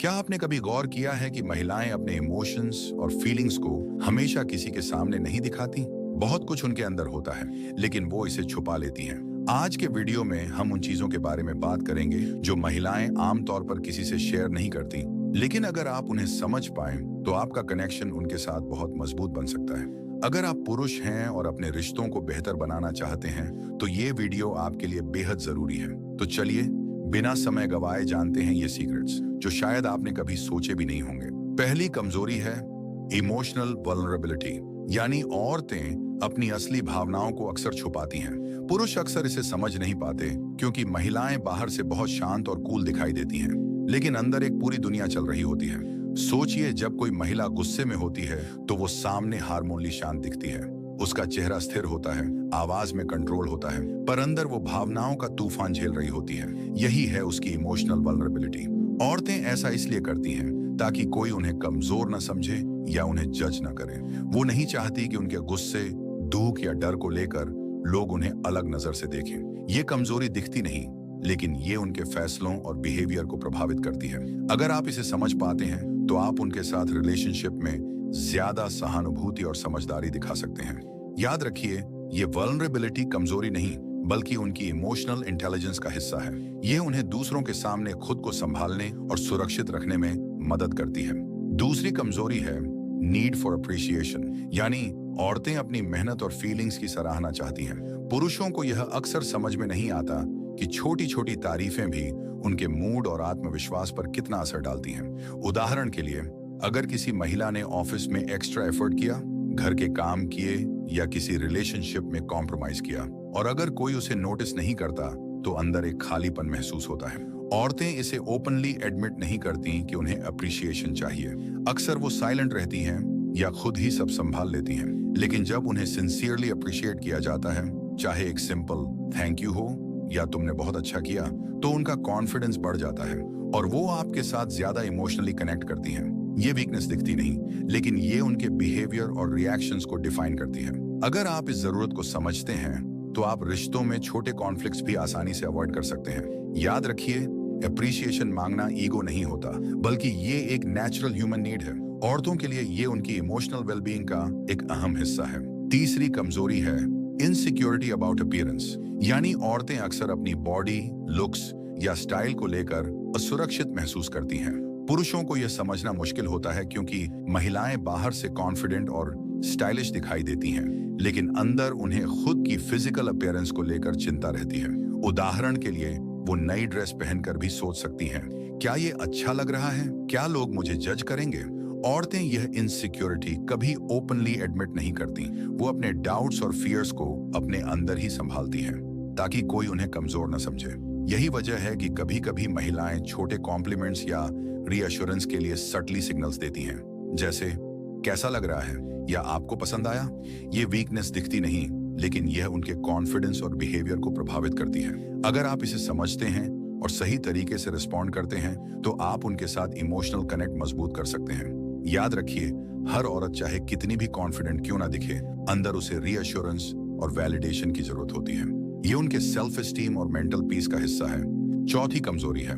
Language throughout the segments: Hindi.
क्या आपने कभी गौर किया है कि महिलाएं अपने इमोशंस और फीलिंग्स को हमेशा किसी के सामने नहीं दिखाती? बहुत कुछ उनके अंदर होता है, लेकिन वो इसे छुपा लेती हैं। आज के वीडियो में हम उन चीजों के बारे में बात करेंगे जो महिलाएं आमतौर पर किसी से शेयर नहीं करती, लेकिन अगर आप उन्हें समझ पाएं, तो आपका कनेक्शन उनके साथ बहुत मजबूत बन सकता है। अगर आप पुरुष हैं और अपने रिश्तों को बेहतर बनाना चाहते हैं, तो ये वीडियो आपके लिए बेहद जरूरी है। तो चलिए, बिना समय गवाए जानते हैं ये सीक्रेट्स जो शायद आपने कभी सोचे भी नहीं होंगे। पहली कमजोरी है इमोशनल वल्नरेबिलिटी, यानी औरतें अपनी असली भावनाओं को अक्सर छुपाती हैं। पुरुष अक्सर इसे समझ नहीं पाते क्योंकि महिलाएं बाहर से बहुत शांत और कूल दिखाई देती हैं, लेकिन अंदर एक पूरी दुनिया चल रही होती है। सोचिए, जब कोई महिला गुस्से में होती है तो वो सामने हार्मोनली शांत दिखती है, उसका चेहरा स्थिर होता है, आवाज में कंट्रोल होता है, पर अंदर वो भावनाओं का तूफान झेल रही होती है। यही है उसकी इमोशनल वल्नरेबिलिटी। औरतें ऐसा इसलिए करती हैं ताकि कोई उन्हें कमजोर न समझे या उन्हें जज न करे। वो नहीं चाहती कि उनके गुस्से, दुख या डर को लेकर लोग उन्हें अलग नजर से देखें। ये कमजोरी दिखती नहीं, लेकिन ये उनके फैसलों और बिहेवियर को प्रभावित करती है। अगर आप इसे समझ पाते हैं, तो आप उनके साथ रिलेशनशिप में ज्यादा सहानुभूति और समझदारी दिखा सकते हैं। याद रखिए, ये वल्नरेबिलिटी कमजोरी नहीं, बल्कि उनकी इमोशनल इंटेलिजेंस का हिस्सा है। ये उन्हें दूसरों के सामने खुद को संभालने और सुरक्षित रखने में मदद करती है। दूसरी कमजोरी है नीड फॉर अप्रिसिएशन, यानी औरतें अपनी मेहनत और फीलिंग्स की सराहना चाहती हैं। पुरुषों को यह अक्सर समझ में नहीं आता कि छोटी छोटी तारीफें भी उनके मूड और आत्मविश्वास पर कितना असर डालती हैं। उदाहरण के लिए, अगर किसी महिला ने ऑफिस में एक्स्ट्रा एफर्ट किया, घर के काम किए या किसी रिलेशनशिप में कॉम्प्रोमाइज किया, और अगर कोई उसे नोटिस नहीं करता, तो अंदर एक खालीपन महसूस होता है। औरतें इसे ओपनली एडमिट नहीं करती कि उन्हें अप्रिसिएशन चाहिए। अक्सर वो साइलेंट रहती हैं या खुद ही सब संभाल लेती हैं। लेकिन जब उन्हें सिंसियरली अप्रिशिएट किया जाता है, चाहे एक सिंपल थैंक यू हो या तुमने बहुत अच्छा किया, तो उनका कॉन्फिडेंस बढ़ जाता है और वो आपके साथ ज्यादा इमोशनली कनेक्ट करती हैं। ये वीकनेस दिखती नहीं, लेकिन ये उनके बिहेवियर और रिएक्शंस को डिफाइन करती है। अगर आप इस जरूरत को समझते हैं, तो आप रिश्तों में छोटे कॉन्फ्लिक्ट्स भी आसानी से अवॉइड कर सकते हैं। याद रखिए, अप्रिसिएशन मांगना ईगो नहीं होता, बल्कि ये एक नेचुरल ह्यूमन नीड है। औरतों के लिए ये उनकी इमोशनल वेलबीइंग का एक अहम हिस्सा है। तीसरी कमजोरी है इनसिक्योरिटी अबाउट अपीयरेंस, यानी औरतें अक्सर अपनी बॉडी, लुक्स या स्टाइल को लेकर असुरक्षित महसूस करती हैं। पुरुषों को यह समझना मुश्किल होता है क्योंकि महिलाएं बाहर से कॉन्फिडेंट और स्टाइलिश दिखाई देती हैं, लेकिन अंदर उन्हें खुद की फिजिकल अपीयरेंस को लेकर चिंता रहती है। उदाहरण के लिए, वो नई ड्रेस पहनकर भी सोच सकती हैं, क्या ये अच्छा लग रहा है? क्या लोग मुझे जज करेंगे? औरतें यह इनसिक्योरिटी कभी ओपनली एडमिट नहीं करती। वो अपने डाउट्स और फियर्स को अपने अंदर ही संभालती हैं, ताकि कोई उन्हें कमजोर न समझे। यही वजह है कि कभी कभी महिलाएं छोटे कॉम्प्लीमेंट्स या रीअश्योरेंस के लिए सटली सिग्नल्स देती हैं, जैसे कैसा लग रहा है या आपको पसंद आया। ये वीकनेस दिखती नहीं, लेकिन यह उनके कॉन्फिडेंस और बिहेवियर को प्रभावित करती है। अगर आप इसे समझते हैं और सही तरीके से रिस्पॉन्ड करते हैं, तो आप उनके साथ इमोशनल कनेक्ट मजबूत कर सकते हैं। याद रखिए, हर औरत चाहे कितनी भी कॉन्फिडेंट क्यों ना दिखे, अंदर उसे रीअश्योरेंस और वैलिडेशन की जरूरत होती है। ये उनके सेल्फ एस्टीम और मेंटल पीस का हिस्सा है। चौथी कमजोरी है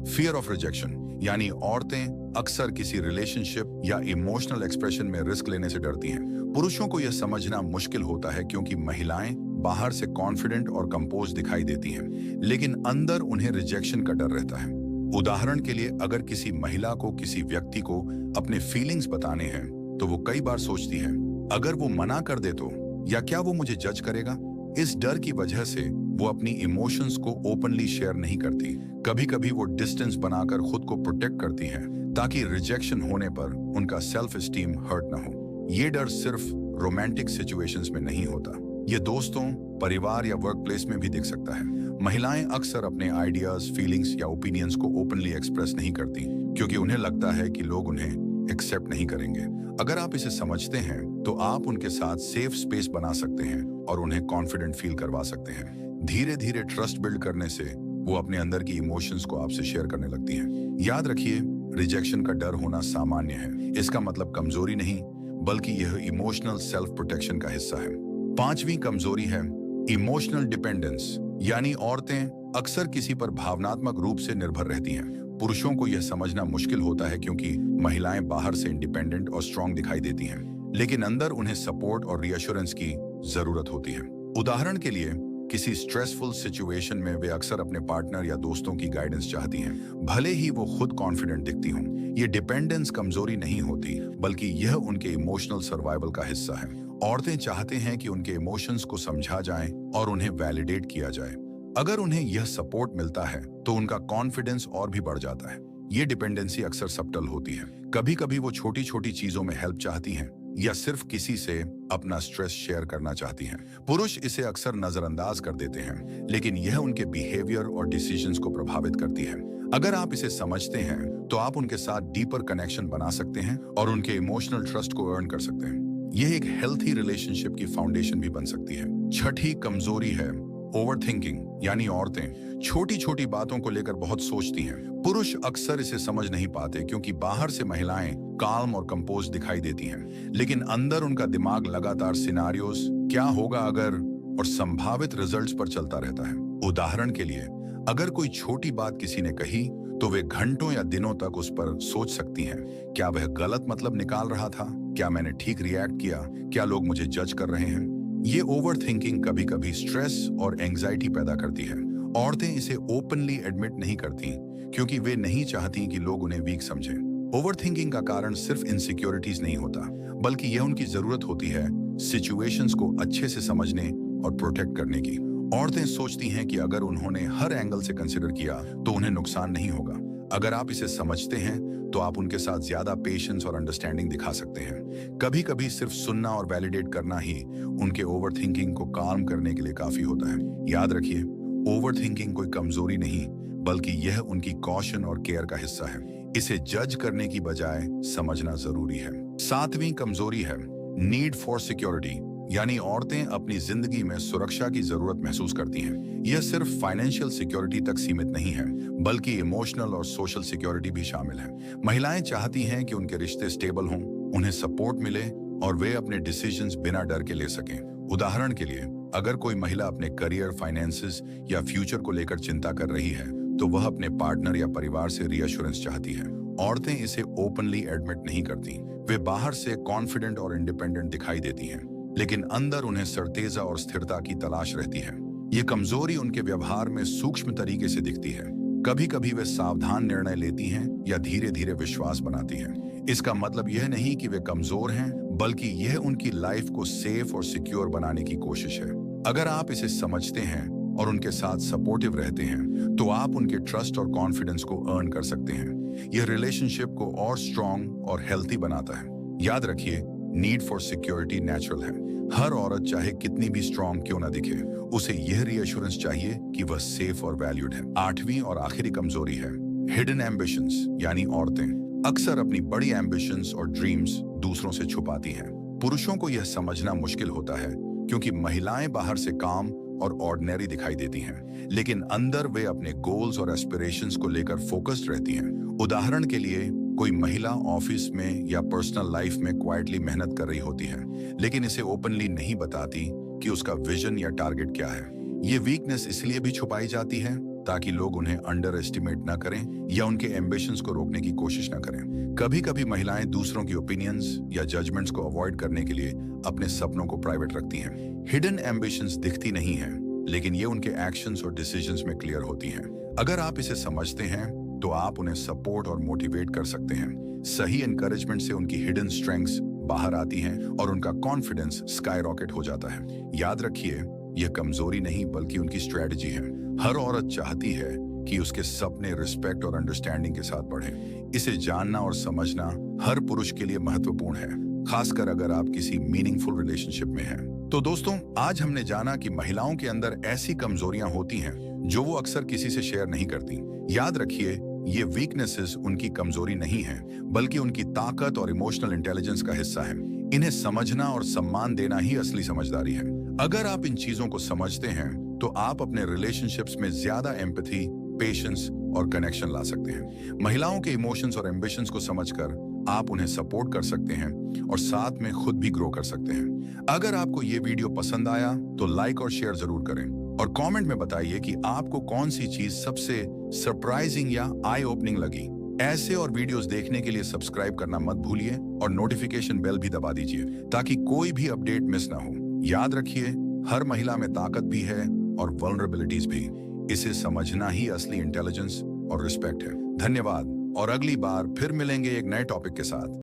फियर ऑफ रिजेक्शन, यानी औरतें अक्सर किसी रिलेशनशिप या इमोशनल एक्सप्रेशन में रिस्क लेने से डरती हैं। पुरुषों को यह समझना मुश्किल होता है क्योंकि महिलाएं बाहर से कॉन्फिडेंट और कंपोज दिखाई देती हैं, लेकिन अंदर उन्हें रिजेक्शन का डर रहता है। उदाहरण के लिए, अगर किसी महिला को किसी व्यक्ति को अपने फीलिंग्स बताने हैं, तो वो कई बार सोचती है, अगर वो मना कर दे तो, या क्या वो मुझे जज करेगा? इस डर की वजह से वो अपनी इमोशंस को ओपनली शेयर नहीं करती। कभी कभी वो डिस्टेंस बनाकर खुद को प्रोटेक्ट करती हैं, ताकि रिजेक्शन होने पर उनका सेल्फ एस्टीम हर्ट ना हो। ये डर सिर्फ रोमांटिक सिचुएशंस में नहीं होता, ये दोस्तों, परिवार या वर्क प्लेस में भी दिख सकता है। महिलाएं अक्सर अपने आइडियाज, फीलिंग्स या ओपिनियंस को ओपनली एक्सप्रेस नहीं करती क्योंकि उन्हें लगता है कि लोग उन्हें एक्सेप्ट नहीं करेंगे। अगर आप इसे समझते हैं, तो आप उनके साथ सेफ स्पेस बना सकते हैं और उन्हें कॉन्फिडेंट फील करवा सकते हैं। धीरे धीरे ट्रस्ट बिल्ड करने से वो अपने अंदर की इमोशंस को आपसे शेयर करने लगती हैं। याद रखिए, रिजेक्शन का डर होना सामान्य है। इसका मतलब कमजोरी नहीं, बल्कि यह इमोशनल सेल्फ प्रोटेक्शन का हिस्सा है। पांचवी कमजोरी है इमोशनल डिपेंडेंस, यानी औरतें अक्सर किसी पर भावनात्मक रूप से निर्भर रहती हैं। पुरुषों को यह समझना मुश्किल होता है क्योंकि महिलाएं बाहर से इंडिपेंडेंट और स्ट्रांग दिखाई देती हैं, लेकिन अंदर उन्हें सपोर्ट और रीअश्योरेंस की जरूरत होती है। उदाहरण के लिए, किसी स्ट्रेसफुल सिचुएशन में वे अक्सर अपने पार्टनर या दोस्तों की गाइडेंस चाहती हैं, भले ही वो खुद कॉन्फिडेंट दिखती हों। ये डिपेंडेंस कमजोरी नहीं होती, बल्कि यह उनके इमोशनल सर्वाइवल का हिस्सा है। औरतें चाहते हैं कि उनके इमोशंस को समझा जाए और उन्हें वैलिडेट किया जाए। अगर उन्हें यह सपोर्ट मिलता है तो उनका कॉन्फिडेंस और भी बढ़ जाता है। ये डिपेंडेंसी अक्सर सब्टल होती है। कभी कभी वो छोटी छोटी चीजों में हेल्प चाहती हैं या सिर्फ किसी से अपना स्ट्रेस शेयर करना चाहती हैं। पुरुष इसे अक्सर नजरअंदाज कर देते हैं, लेकिन यह उनके बिहेवियर और डिसीजंस को प्रभावित करती है। अगर आप इसे समझते हैं तो आप उनके साथ डीपर कनेक्शन बना सकते हैं और उनके इमोशनल ट्रस्ट को अर्न कर सकते हैं। यह एक हेल्थी रिलेशनशिप की फाउंडेशन भी बन सकती है। छठी कमजोरी है ओवरथिंकिंग, यानी औरतें छोटी छोटी बातों को लेकर बहुत सोचती हैं। पुरुष अक्सर इसे समझ नहीं पाते क्योंकि बाहर से महिलाएं काल्म और कंपोज दिखाई देती हैं, लेकिन अंदर उनका दिमाग लगातार सिनारियोज, क्या होगा अगर, और संभावित रिजल्ट्स पर चलता रहता है। उदाहरण के लिए, अगर कोई छोटी बात किसी ने कही तो वे घंटों या दिनों तक उस पर सोच सकती हैं। क्या वह गलत मतलब निकाल रहा था? क्या मैंने ठीक रिएक्ट किया? क्या लोग मुझे जज कर रहे हैं? ये ओवर थिंकिंग कभी कभी स्ट्रेस और एंजाइटी पैदा करती है। औरतें इसे ओपनली एडमिट नहीं करती क्योंकि वे नहीं चाहती कि लोग उन्हें वीक समझें। ओवर थिंकिंग का कारण सिर्फ इनसिक्योरिटीज नहीं होता, बल्कि यह उनकी जरूरत होती है सिचुएशंस को अच्छे से समझने और प्रोटेक्ट करने की। औरतें सोचती हैं कि अगर उन्होंने हर एंगल से कंसिडर किया तो उन्हें नुकसान नहीं होगा। अगर आप इसे समझते हैं तो आप उनके साथ ज्यादा पेशेंस और अंडरस्टैंडिंग दिखा सकते हैं। कभी कभी सिर्फ सुनना और वैलिडेट करना ही उनके ओवर थिंकिंग को काम करने के लिए काफी होता है। याद रखिए, ओवर थिंकिंग कोई कमजोरी नहीं, बल्कि यह उनकी कॉशन और केयर का हिस्सा है। इसे जज करने की बजाय समझना जरूरी है। सातवीं कमजोरी है नीड फॉर सिक्योरिटी, यानी औरतें अपनी जिंदगी में सुरक्षा की जरूरत महसूस करती हैं। यह सिर्फ फाइनेंशियल सिक्योरिटी तक सीमित नहीं है, बल्कि इमोशनल और सोशल सिक्योरिटी भी शामिल है। महिलाएं चाहती हैं कि उनके रिश्ते स्टेबल हों, उन्हें सपोर्ट मिले और वे अपने डिसीजंस बिना डर के ले सकें। उदाहरण के लिए, अगर कोई महिला अपने करियर, फाइनेंसेस या फ्यूचर को लेकर चिंता कर रही है तो वह अपने पार्टनर या परिवार से रीअश्योरेंस चाहती है। औरतें इसे ओपनली एडमिट नहीं करती। वे बाहर से कॉन्फिडेंट और इंडिपेंडेंट दिखाई देती हैं, लेकिन अंदर उन्हें सर्तेजा और स्थिरता की तलाश रहती है। ये कमजोरी उनके व्यवहार में सूक्ष्म तरीके से दिखती है। कभी कभी वे सावधान निर्णय लेती हैं या धीरे धीरे विश्वास बनाती हैं। इसका मतलब यह नहीं कि वे कमजोर हैं, बल्कि यह उनकी लाइफ को सेफ और सिक्योर बनाने की कोशिश है। अगर आप इसे समझते हैं और उनके साथ सपोर्टिव रहते हैं तो आप उनके ट्रस्ट और कॉन्फिडेंस को अर्न कर सकते हैं। यह रिलेशनशिप को और स्ट्रांग और हेल्थी बनाता है। याद रखिए, नीड फॉर सिक्योरिटी नेचुरल है। हर औरत चाहे कितनी भी स्ट्रांग क्यों ना दिखे, उसे यह रीअश्योरेंस चाहिए कि वह सेफ और वैल्यूड है। आठवीं और आखिरी कमजोरी है हिडन एम्बिशंस, यानी औरतें अक्सर अपनी बड़ी एम्बिशंस और ड्रीम्स दूसरों से छुपाती हैं। पुरुषों को यह समझना मुश्किल होता है क्योंकि महिलाएं बाहर से काम और ऑर्डिनरी दिखाई देती हैं, लेकिन अंदर वे अपने गोल्स और एस्पिरेशंस को लेकर फोकस्ड रहती हैं। उदाहरण के लिए, कोई महिला ऑफिस में या पर्सनल लाइफ में क्वाइटली मेहनत कर रही होती है, लेकिन इसे ओपनली नहीं बताती कि उसका विजन या टारगेट क्या है। ये वीकनेस इसलिए भी छुपाई जाती है ताकि लोग उन्हें अंडर एस्टिमेट ना करें या उनके एम्बिशंस को रोकने की कोशिश ना करें। कभी कभी महिलाएं दूसरों की ओपिनियंस या जजमेंट्स को अवॉइड करने के लिए अपने सपनों को प्राइवेट रखती हैं। हिडन एम्बिशंस दिखती नहीं हैं, लेकिन ये उनके एक्शंस और डिसीजंस में क्लियर होती हैं। अगर आप इसे समझते हैं तो आप उन्हें सपोर्ट और मोटिवेट कर सकते हैं। सही एनकरेजमेंट से उनकी हिडन स्ट्रेंथ्स बाहर आती हैं और उनका कॉन्फिडेंस स्काई रॉकेट हो जाता है। याद रखिए, यह कमजोरी नहीं बल्कि उनकी स्ट्रेटजी है। हर औरत चाहती है कि उसके सपने रिस्पेक्ट और अंडरस्टैंडिंग के साथ बढ़ें। इसे जानना और समझना हर पुरुष के लिए महत्वपूर्ण है, खासकर अगर आप किसी मीनिंगफुल रिलेशनशिप में हैं। तो दोस्तों, आज हमने जाना कि महिलाओं के अंदर ऐसी कमजोरियां होती हैं जो वो अक्सर किसी से शेयर नहीं करती। याद रखिए, ये वीकनेसेस उनकी कमजोरी नहीं है, बल्कि उनकी ताकत और इमोशनल इंटेलिजेंस का हिस्सा है। इन्हें समझना और सम्मान देना ही असली समझदारी है। अगर आप इन चीजों को समझते हैं तो आप अपने रिलेशनशिप्स में ज्यादा एम्पैथी, पेशेंस और कनेक्शन ला सकते हैं। महिलाओं के इमोशंस और एम्बिशंस को समझकर आप उन्हें सपोर्ट कर सकते हैं और साथ में खुद भी ग्रो कर सकते हैं। अगर आपको ये वीडियो पसंद आया तो लाइक और शेयर जरूर करें और कमेंट में बताइए कि आपको कौन सी चीज सबसे सरप्राइजिंग या आई ओपनिंग लगी। ऐसे और वीडियोस देखने के लिए सब्सक्राइब करना मत भूलिए और नोटिफिकेशन बेल भी दबा दीजिए ताकि कोई भी अपडेट मिस ना हो। याद रखिए, हर महिला में ताकत भी है और वल्नरेबिलिटीज भी। इसे समझना ही असली इंटेलिजेंस और रिस्पेक्ट है। धन्यवाद और अगली बार फिर मिलेंगे एक नए टॉपिक के साथ।